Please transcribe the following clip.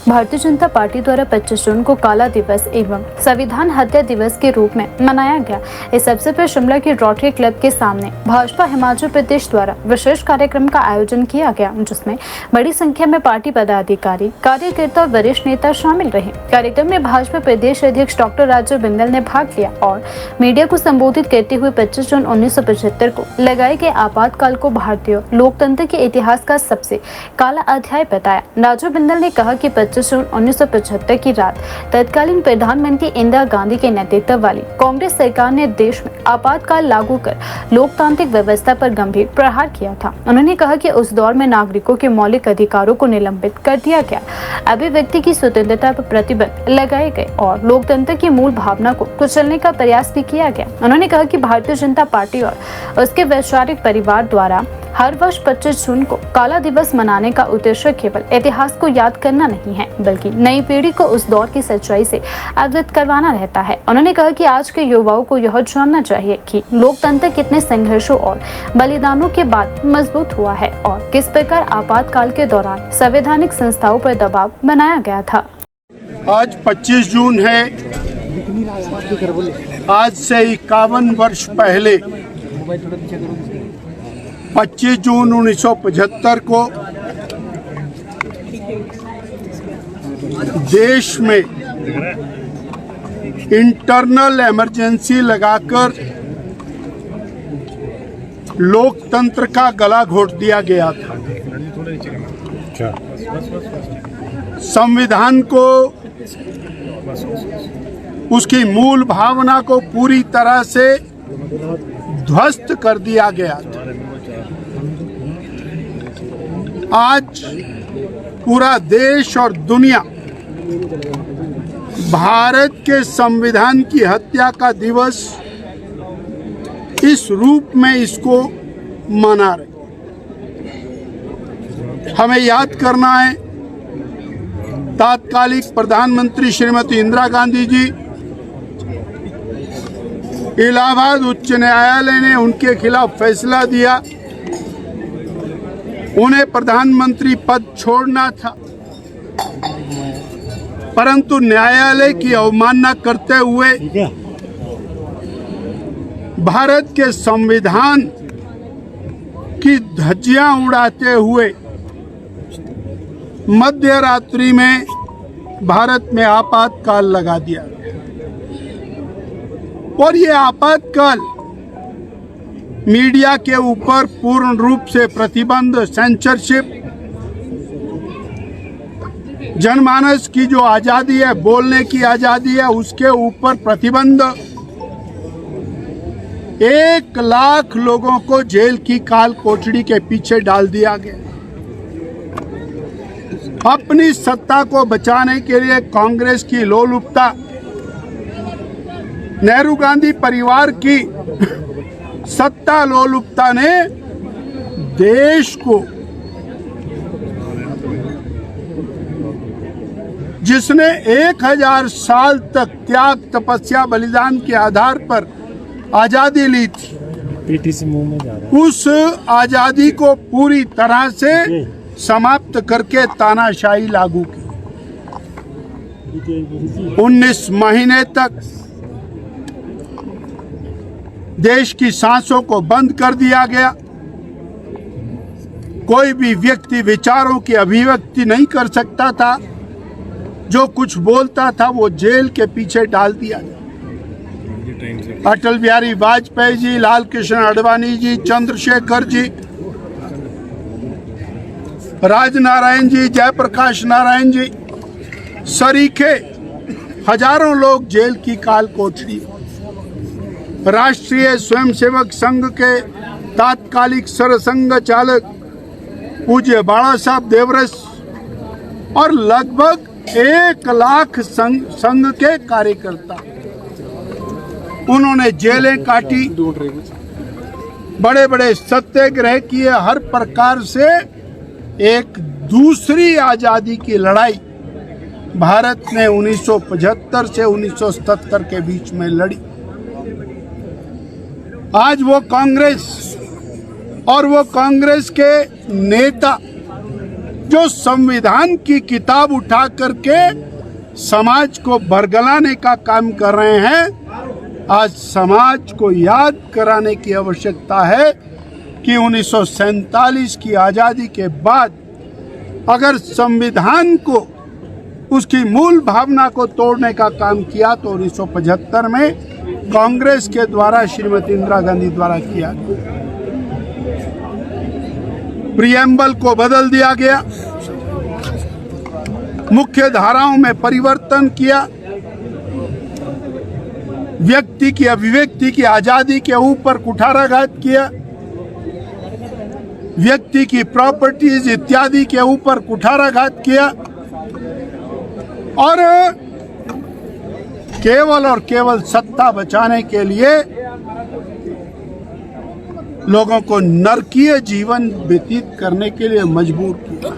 Bharatiya Janata party द्वारा 25 जून को काला दिवस एवं संविधान हत्या दिवस के रूप में मनाया गया। इस अवसर पर शिमला के रोटरी क्लब के सामने भाजपा हिमाचल प्रदेश द्वारा विशेष कार्यक्रम का आयोजन किया गया, जिसमें बड़ी संख्या में पार्टी पदाधिकारी, कार्यकर्ता और वरिष्ठ नेता शामिल रहे। कार्यक्रम में भाजपा प्रदेश अध्यक्ष डॉक्टर राजू बिंदल ने भाग लिया और मीडिया को संबोधित करते हुए 25 जून 1975 को लगाए गए आपातकाल को भारतीय लोकतंत्र के इतिहास का सबसे काला अध्याय बताया। राजू बिंदल ने कहा कि 25 जून 1975 की रात तत्कालीन प्रधानमंत्री इंदिरा गांधी के नेतृत्व वाली कांग्रेस सरकार ने देश में आपातकाल लागू कर लोकतांत्रिक व्यवस्था पर गंभीर प्रहार किया था। उन्होंने कहा कि उस दौर में नागरिकों के मौलिक अधिकारों को निलंबित कर दिया गया, अभिव्यक्ति की स्वतंत्रता पर प्रतिबंध लगाए गए और लोकतंत्र की मूल भावना को कुचलने का प्रयास भी किया गया। उन्होंने कहा कि भारतीय जनता पार्टी और उसके वैचारिक परिवार द्वारा हर वर्ष 25 जून को काला दिवस मनाने का उद्देश्य केवल इतिहास को याद करना नहीं है, बल्कि नई पीढ़ी को उस दौर की सच्चाई से अवगत करवाना रहता है। उन्होंने कहा कि आज के युवाओं को यह जानना चाहिए कि लोकतंत्र कितने संघर्षों और बलिदानों के बाद मजबूत हुआ है और किस प्रकार आपातकाल के दौरान संवैधानिक संस्थाओं पर दबाव बनाया गया था। आज 25 जून है। आज से 51 वर्ष पहले 25 जून 1975 को देश में इंटरनल इमरजेंसी लगाकर लोकतंत्र का गला घोट दिया गया था। संविधान को, उसकी मूल भावना को पूरी तरह से ध्वस्त कर दिया गया था। आज पूरा देश और दुनिया भारत के संविधान की हत्या का दिवस इस रूप में इसको मना रहे। हमें याद करना है, तात्कालिक प्रधानमंत्री श्रीमती इंदिरा गांधी जी, इलाहाबाद उच्च न्यायालय ने उनके खिलाफ फैसला दिया, उन्हें प्रधानमंत्री पद छोड़ना था, परंतु न्यायालय की अवमानना करते हुए भारत के संविधान की धज्जियां उड़ाते हुए मध्य रात्रि में भारत में आपातकाल लगा दिया और ये आपातकाल मीडिया के ऊपर पूर्ण रूप से प्रतिबंध, सेंसरशिप, जनमानस की जो आजादी है, बोलने की आजादी है, उसके ऊपर प्रतिबंध, 1 लाख लोगों को जेल की काल कोठरी के पीछे डाल दिया गया। अपनी सत्ता को बचाने के लिए कांग्रेस की लोलुपता, नेहरू गांधी परिवार की सत्ता लोलुपता ने देश को, जिसने 1000 साल तक त्याग, तपस्या, बलिदान के आधार पर आजादी ली थी, उस आजादी को पूरी तरह से समाप्त करके तानाशाही लागू की। 19 महीने तक देश की सांसों को बंद कर दिया गया। कोई भी व्यक्ति विचारों की अभिव्यक्ति नहीं कर सकता था। जो कुछ बोलता था वो जेल के पीछे डाल दिया गया। अटल बिहारी वाजपेयी जी, लाल कृष्ण आडवाणी जी, चंद्रशेखर जी, राजनारायण जी, जयप्रकाश नारायण जी सरीखे हजारों लोग जेल की काल कोठरी। राष्ट्रीय स्वयंसेवक संघ के तात्कालिक सरसंघ चालक पूज्य बाला साहब देवरस और लगभग 1 लाख संघ के कार्यकर्ता, उन्होंने जेलें काटी, बड़े बड़े सत्याग्रह किए। हर प्रकार से एक दूसरी आजादी की लड़ाई भारत ने 1975 से 1977 के बीच में लड़ी। आज वो कांग्रेस और वो कांग्रेस के नेता जो संविधान की किताब उठा करके समाज को बरगलाने का काम कर रहे हैं, आज समाज को याद कराने की आवश्यकता है कि 1947 की आज़ादी के बाद अगर संविधान को, उसकी मूल भावना को तोड़ने का काम किया तो 1975 में कांग्रेस के द्वारा श्रीमती इंदिरा गांधी द्वारा किया। प्रियम्बल को बदल दिया गया, मुख्य धाराओं में परिवर्तन किया, व्यक्ति की अभिव्यक्ति की आजादी के ऊपर कुठाराघात किया, व्यक्ति की प्रॉपर्टीज इत्यादि के ऊपर कुठाराघात किया और केवल सत्ता बचाने के लिए लोगों को नरकीय जीवन व्यतीत करने के लिए मजबूर किया।